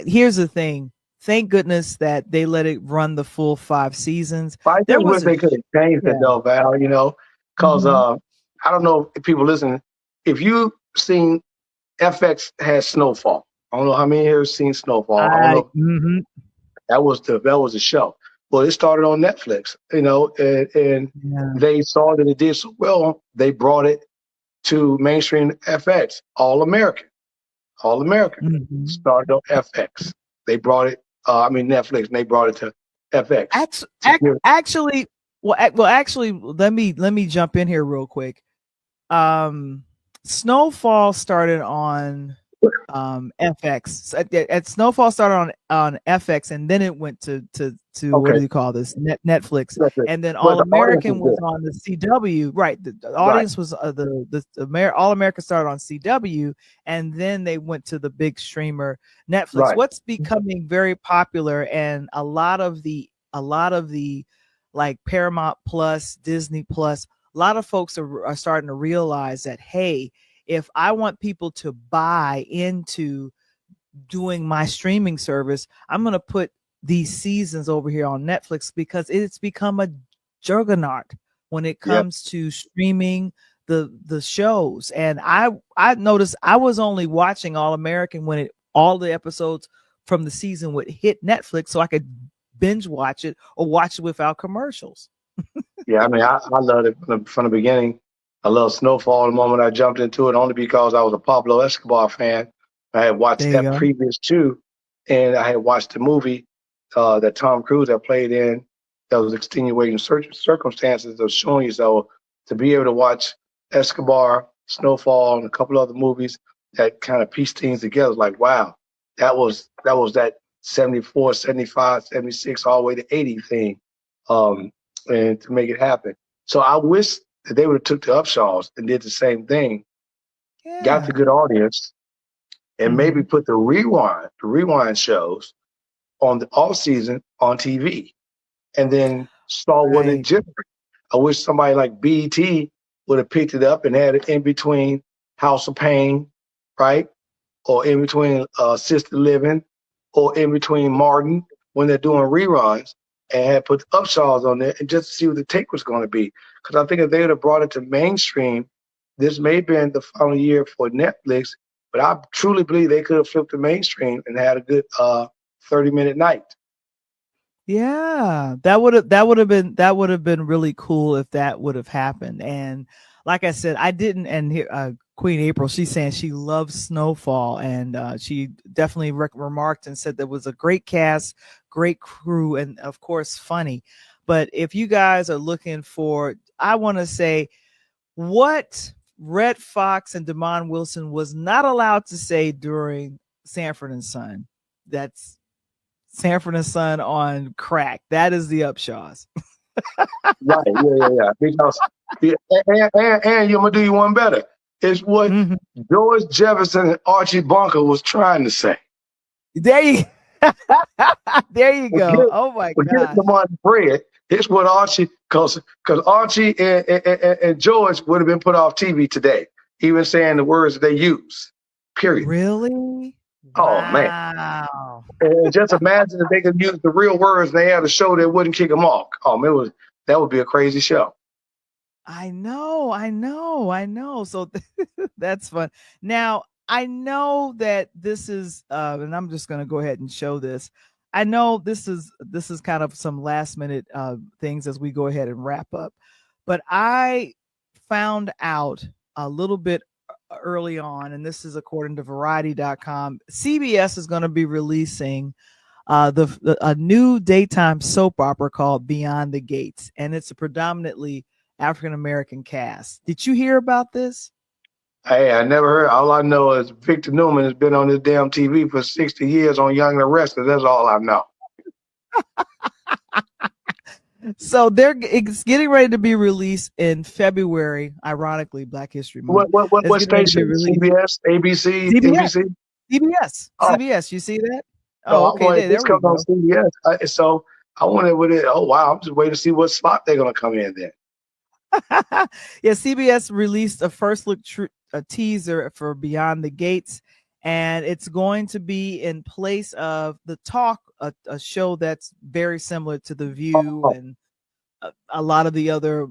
Speaker 1: here's the thing. Thank goodness that they let it run the full 5 seasons.
Speaker 2: I
Speaker 1: There
Speaker 2: think
Speaker 1: was
Speaker 2: they could have changed it though, Val, because I don't know if people listen. If you seen FX has Snowfall, I don't know how many here have seen Snowfall. I don't know. That was the show. Well, it started on Netflix, and they saw that it did so well, they brought it to mainstream FX, All American. Started on FX. They brought it. Netflix, and they brought it to FX.
Speaker 1: Actually, let me jump in here real quick. Snowfall started on FX. At Snowfall started on FX, and then it went to what do you call this? Netflix, and then All American was on the CW. Right, the audience was All American started on CW, and then they went to the big streamer Netflix.
Speaker 2: Right.
Speaker 1: What's becoming very popular, and a lot of the like Paramount Plus, Disney Plus, a lot of folks are starting to realize that, hey, if I want people to buy into doing my streaming service, I'm going to put these seasons over here on Netflix, because it's become a juggernaut when it comes to streaming the shows. And I noticed I was only watching All American when all the episodes from the season would hit Netflix, so I could binge watch it or watch it without commercials.
Speaker 2: I loved it from the beginning. I love Snowfall the moment I jumped into it, only because I was a Pablo Escobar fan. I had watched that previous too, and I had watched the movie that Tom Cruise had played in that was extenuating circumstances of showing you. So to be able to watch Escobar, Snowfall, and a couple other movies that kind of piece things together, like, wow, that was that 74, 75, 76, all the way to 80 thing, and to make it happen. So I wish that they would have took the UpShaws and did the same thing, got the good audience, and maybe put the rewind shows on the off season on TV, and then saw what it generated. I wish somebody like BET would have picked it up and had it in between House of Pain, right? Or in between Sister Living, or in between Martin when they're doing reruns, and had put the UpShaws on there and just to see what the take was going to be. Because I think if they would have brought it to mainstream, this may have been the final year for Netflix, but I truly believe they could have flipped to mainstream and had a good 30-minute night.
Speaker 1: Yeah, that would have been really cool if that would have happened. And like I said, I didn't. And here, Queen April, she's saying she loves Snowfall, and she definitely remarked and said there was a great cast, great crew, and of course funny. But if you guys are looking for, I want to say what Redd Foxx and Damon Wilson was not allowed to say during Sanford and Son. That's Sanford and Son on crack. That is the UpShaws.
Speaker 2: Right. Yeah. Because and I'm gonna do you one better. It's what George Jefferson and Archie Bunker was trying to say.
Speaker 1: There you there you go.
Speaker 2: Forget,
Speaker 1: Oh my
Speaker 2: forget
Speaker 1: God.
Speaker 2: the money bread. It's what Archie, because Archie and George would have been put off TV today, even saying the words that they use. Period.
Speaker 1: Really?
Speaker 2: Oh man.
Speaker 1: Wow.
Speaker 2: And just imagine if they could use the real words and they had a show that wouldn't kick them off. Oh man, that would be a crazy show.
Speaker 1: I know. So that's fun. Now, I know that this is and I'm just going to go ahead and show this. I know this is kind of some last minute things as we go ahead and wrap up. But I found out a little bit early on, and this is according to variety.com. CBS is going to be releasing a new daytime soap opera called Beyond the Gates, and it's a predominantly African-American cast. Did you hear about this?
Speaker 2: Hey, I never heard. All I know is Victor Newman has been on this damn TV for 60 years on Young and the Restless. That's all I know.
Speaker 1: So it's getting ready to be released in February. Ironically, Black History Month.
Speaker 2: What station? CBS, ABC, NBC?
Speaker 1: CBS.
Speaker 2: Oh.
Speaker 1: CBS. You see that?
Speaker 2: Oh,
Speaker 1: okay.
Speaker 2: This comes on CBS. So I wonder what it. Oh wow! I'm just waiting to see what slot they're gonna come in then.
Speaker 1: Yeah, CBS released a first look a teaser for Beyond the Gates, and it's going to be in place of The Talk, a show that's very similar to The View and a lot of the other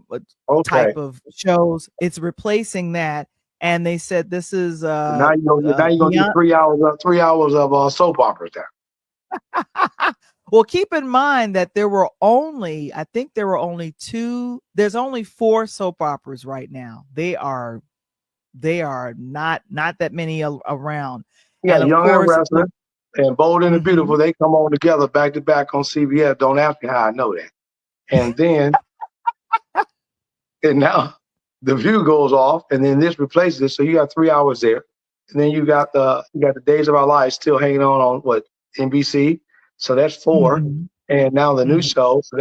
Speaker 1: type of shows. It's replacing that, and they said this is
Speaker 2: now you're gonna get 3 hours of soap operas there.
Speaker 1: Well, keep in mind that there's only 4 soap operas right now. They are not that many around.
Speaker 2: Yeah,
Speaker 1: and
Speaker 2: Young and Restless and Bold and the Beautiful, they come on together back to back on CBS. Don't ask me how I know that. And then and now The View goes off, and then this replaces it. So you got 3 hours there, and then you got the Days of Our Lives still hanging on what, NBC. So that's 4, and now the new show. So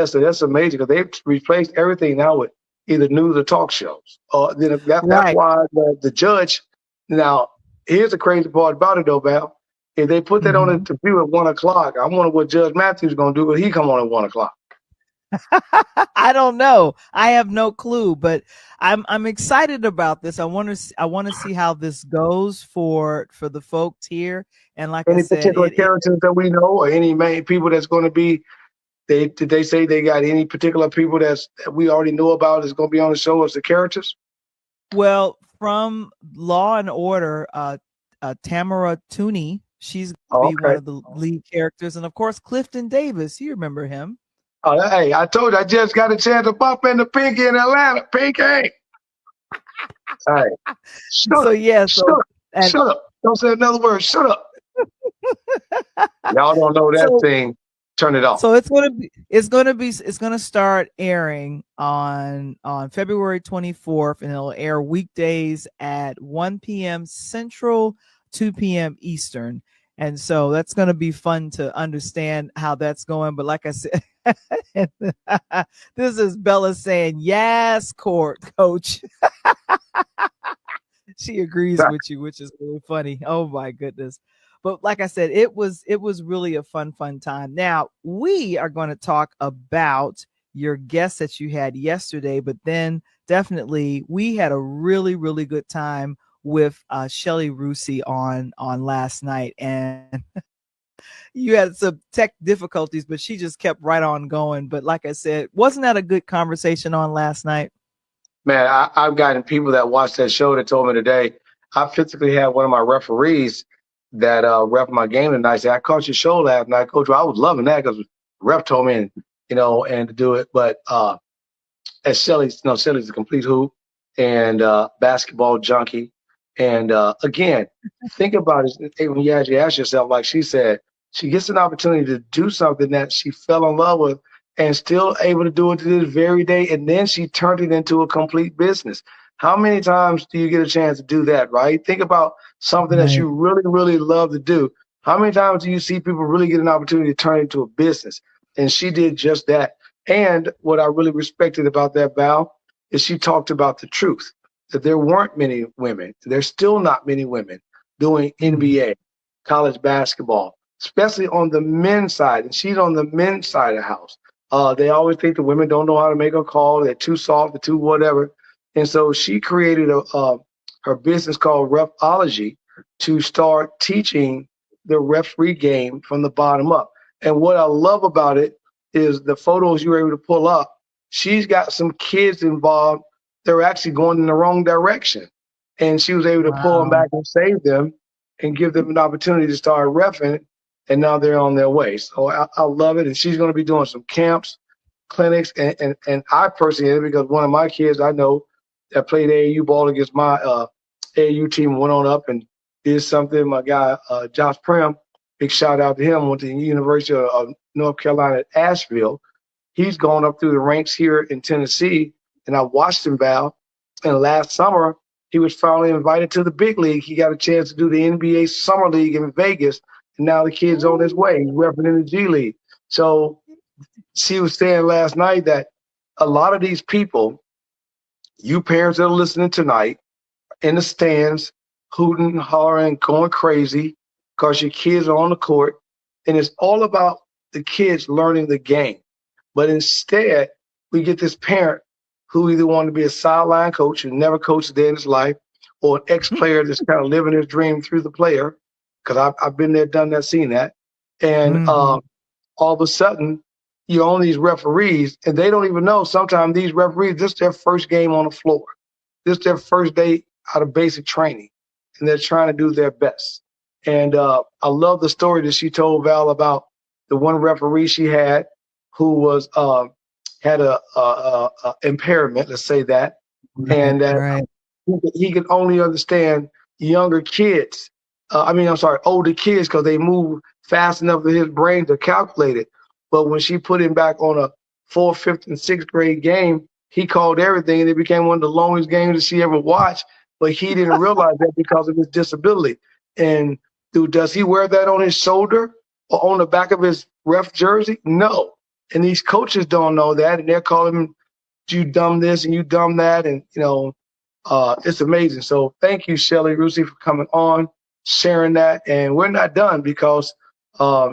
Speaker 2: so that's amazing because they've replaced everything now with either news or talk shows. That's why the judge. Now, here's the crazy part about it, though, Val. If they put that on the View at 1 o'clock, I wonder what Judge Matthews is going to do when he come on at 1 o'clock.
Speaker 1: I don't know. I have no clue, but I'm excited about this. I want to see how this goes for the folks here. And like
Speaker 2: any
Speaker 1: I said,
Speaker 2: particular characters that we know, or any main people that's going to be. Did they say they got any particular people that we already know about is going to be on the show as the characters?
Speaker 1: Well, from Law and Order, Tamara Tooney, she's going to be one of the lead characters, and of course Clifton Davis. You remember him?
Speaker 2: Oh, hey, I told you I just got a chance to bump into Pinky in Atlanta. Pinky. Hey, shut up. Don't say another word. Shut up. Y'all don't know that thing. Turn it off.
Speaker 1: So it's gonna start airing on February 24th, and it'll air weekdays at 1 p.m. Central, 2 p.m. Eastern. And so that's going to be fun to understand how that's going. But like I said, this is Bella saying, yes, coach. She agrees with you, which is really funny. Oh my goodness. But like I said, it was really a fun time. Now we are going to talk about your guests that you had yesterday, but then definitely we had a really, really good time with Shelly Rusi on last night, and you had some tech difficulties, but she just kept right on going. But like I said, wasn't that a good conversation on last night?
Speaker 2: Man, I've gotten people that watched that show that told me today. I physically had one of my referees that ref my game tonight say, I caught your show last night, Coach. I was loving that because the ref told me, and to do it. But as Shelly's a complete hoop and basketball junkie. And again, think about it when you actually ask yourself, like she said, she gets an opportunity to do something that she fell in love with and still able to do it to this very day. And then she turned it into a complete business. How many times do you get a chance to do that, right? Think about something that you really, really love to do, How many times do you see people really get an opportunity to turn it into a business? And she did just that. And what I really respected about that, Val, is she talked about the truth, that there weren't many women. There's still not many women doing NBA, college basketball, especially on the men's side. And she's on the men's side of the house. They always think the women don't know how to make a call. They're too soft, they're too whatever. And so she created her business called Refology to start teaching the referee game from the bottom up. And what I love about it is the photos you were able to pull up. She's got some kids involved. They're actually going in the wrong direction. And she was able to pull them back and save them and give them an opportunity to start reffing. And now they're on their way. So I love it. And she's going to be doing some camps, clinics. And I personally, because one of my kids I know that played AAU ball against my AAU team, went on up and did something. My guy, Josh Prim, big shout out to him, went to the University of North Carolina at Asheville. He's gone up through the ranks here in Tennessee, and I watched him, Val. And last summer, he was finally invited to the big league. He got a chance to do the NBA Summer League in Vegas, and now the kid's on his way. He's repping in the G League. So she was saying last night that a lot of these people, you parents that are listening tonight, in the stands, hooting, hollering, going crazy because your kids are on the court. And it's all about the kids learning the game. But instead, we get this parent who either wanted to be a sideline coach who never coached a day in his life, or an ex-player that's kind of living his dream through the player, because I've been there, done that, seen that. And all of a sudden, you own these referees, and they don't even know sometimes these referees, this is their first game on the floor. This is their first day out of basic training, and they're trying to do their best. And I love the story that she told, Val, about the one referee she had who was had a impairment, let's say that, and that he could only understand younger kids. Older kids, because they move fast enough for his brain to calculate it. But when she put him back on a 4th, 5th, and 6th grade game, he called everything, and it became one of the longest games that she ever watched. But he didn't realize that because of his disability. And does he wear that on his shoulder or on the back of his ref jersey? No. And these coaches don't know that, and they're calling him, you dumb this and you dumb that, and it's amazing. So thank you, Shelly Rusi, for coming on, sharing that. And we're not done because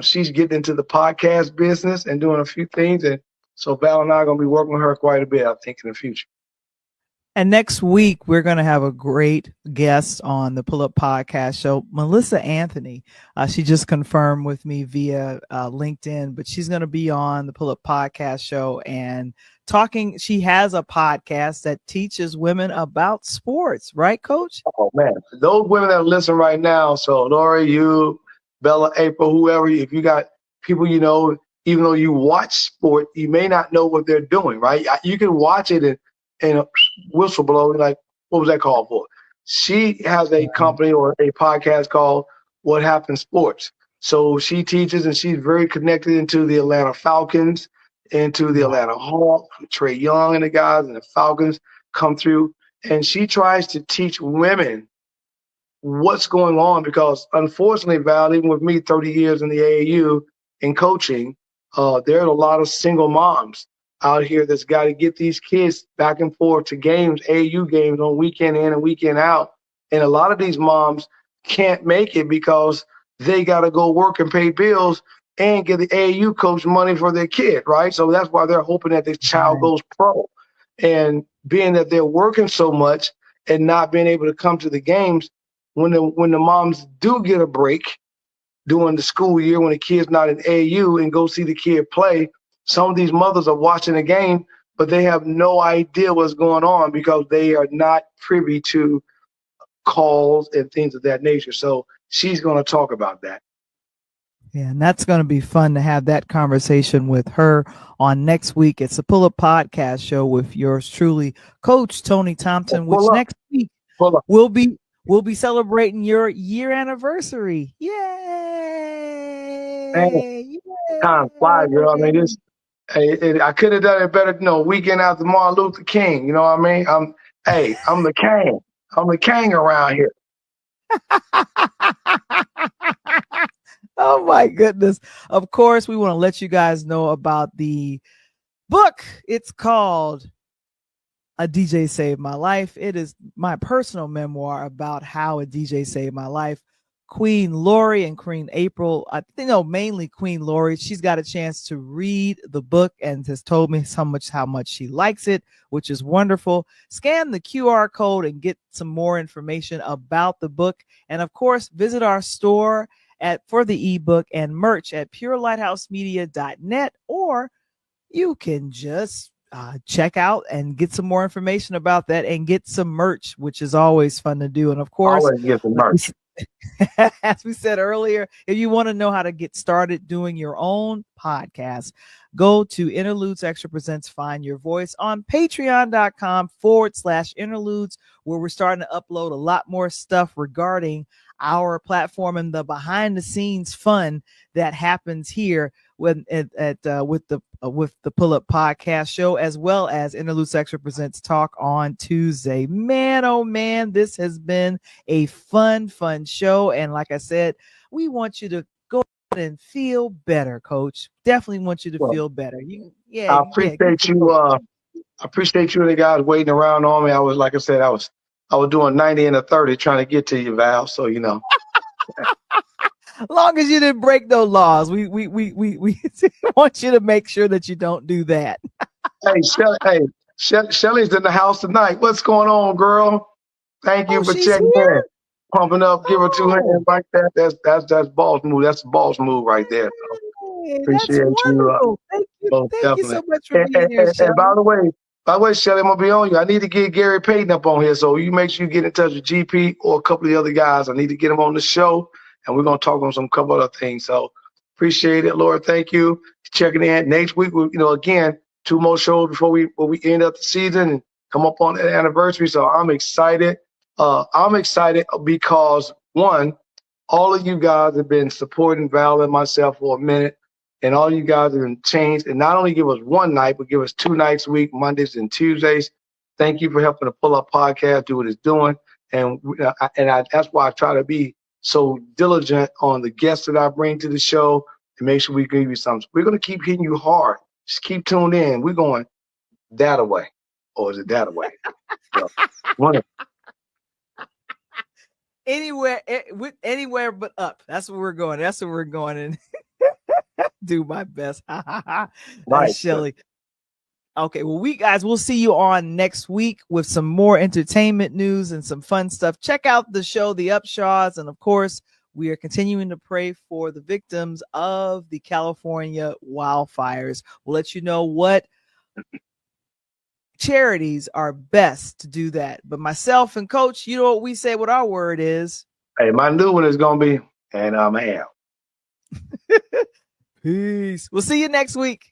Speaker 2: she's getting into the podcast business and doing a few things. And so Val and I are going to be working with her quite a bit, I think, in the future.
Speaker 1: And next week, we're going to have a great guest on the Pull Up Podcast show, Melissa Anthony. She just confirmed with me via LinkedIn, but she's going to be on the Pull Up Podcast show and talking. She has a podcast that teaches women about sports, right, Coach?
Speaker 2: Oh, man. Those women that listen right now, so Lori, you, Bella, April, whoever, if you got people you know, even though you watch sport, you may not know what they're doing, right? You can watch it and a whistle blow, like, what was that called for? She has a company or a podcast called What Happened Sports. So she teaches, and she's very connected into the Atlanta Falcons, into the Atlanta Hawks, Trae Young and the guys, and the Falcons come through. And she tries to teach women what's going on, because unfortunately, Val, even with me 30 years in the AAU in coaching, there are a lot of single moms out here that's got to get these kids back and forth to games, AAU games on weekend in and weekend out. And a lot of these moms can't make it because they got to go work and pay bills and get the AAU coach money for their kid, right? So that's why they're hoping that this child goes pro. And being that they're working so much and not being able to come to the games, when the moms do get a break during the school year, when the kid's not in AAU, and go see the kid play, some of these mothers are watching the game, but they have no idea what's going on because they are not privy to calls and things of that nature. So she's going to talk about that.
Speaker 1: Yeah, and that's going to be fun to have that conversation with her on next week. It's a Pull Up Podcast show with yours truly, Coach Tony Thompson, which next week we'll be celebrating your year anniversary. Yay!
Speaker 2: Man, time flies, girl. I mean, I could have done it better, weekend after Martin Luther King. You know what I mean? I'm the king. I'm the king around here.
Speaker 1: Oh my goodness. Of course, we want to let you guys know about the book. It's called A DJ Saved My Life. It is my personal memoir about how a DJ saved my life. Queen Lori and Queen April, I think, no, mainly Queen Lori. She's got a chance to read the book and has told me how much she likes it, which is wonderful. Scan the QR code and get some more information about the book. And of course, visit our store for the ebook and merch at purelightHousemedia.net, or you can just check out and get some more information about that and get some merch, which is always fun to do. And of course,
Speaker 2: always get some merch.
Speaker 1: As we said earlier, if you want to know how to get started doing your own podcast, go to Interludes Extra Presents Find Your Voice on patreon.com/interludes, where we're starting to upload a lot more stuff regarding our platform and the behind the scenes fun that happens here with the Pull Up Podcast Show, as well as Interludes Extra Presents Talk on Tuesday. Man, oh man, this has been a fun show. And like I said, we want you to go and feel better, Coach. Definitely want you to feel better.
Speaker 2: I appreciate you. I appreciate you and the guys waiting around on me. I was, like I said, I was doing 90 and a 30 trying to get to you, Val. So, you know.
Speaker 1: Long as you didn't break those laws, we want you to make sure that you don't do that.
Speaker 2: Shelly's in the house tonight. What's going on, girl? Thank you for checking in. Pumping up, give her 2 hands like that. That's boss move. That's the boss move right there. So appreciate you.
Speaker 1: Thank you so much for being here, Shelly.
Speaker 2: And by the way, Shelly, I'm gonna be on you. I need to get Gary Payton up on here, so you make sure you get in touch with GP or a couple of the other guys. I need to get them on the show, and we're gonna talk on some couple other things. So appreciate it, Lord. Thank you for checking in. Next week, again, 2 more shows before we end up the season and come up on the anniversary. So I'm excited. I'm excited because, one, all of you guys have been supporting Val and myself for a minute, and all you guys have changed and not only give us one night, but give us 2 nights a week, Mondays and Tuesdays. Thank you for helping the Pull Up Podcast do what it's doing. And that's why I try to be so diligent on the guests that I bring to the show to make sure we give you something. We're going to keep hitting you hard. Just keep tuned in. We're going that away. Or is it that away? So,
Speaker 1: anywhere but up. That's where we're going. And do my best. Right, Shelly. Okay, well, we'll see you on next week with some more entertainment news and some fun stuff. Check out the show, the UpShaws, and of course, we are continuing to pray for the victims of the California wildfires. We'll let you know what charities are best to do that. But myself and Coach, you know what we say, what our word is.
Speaker 2: Hey, my new one is going to be, and I'm out.
Speaker 1: Peace. We'll see you next week.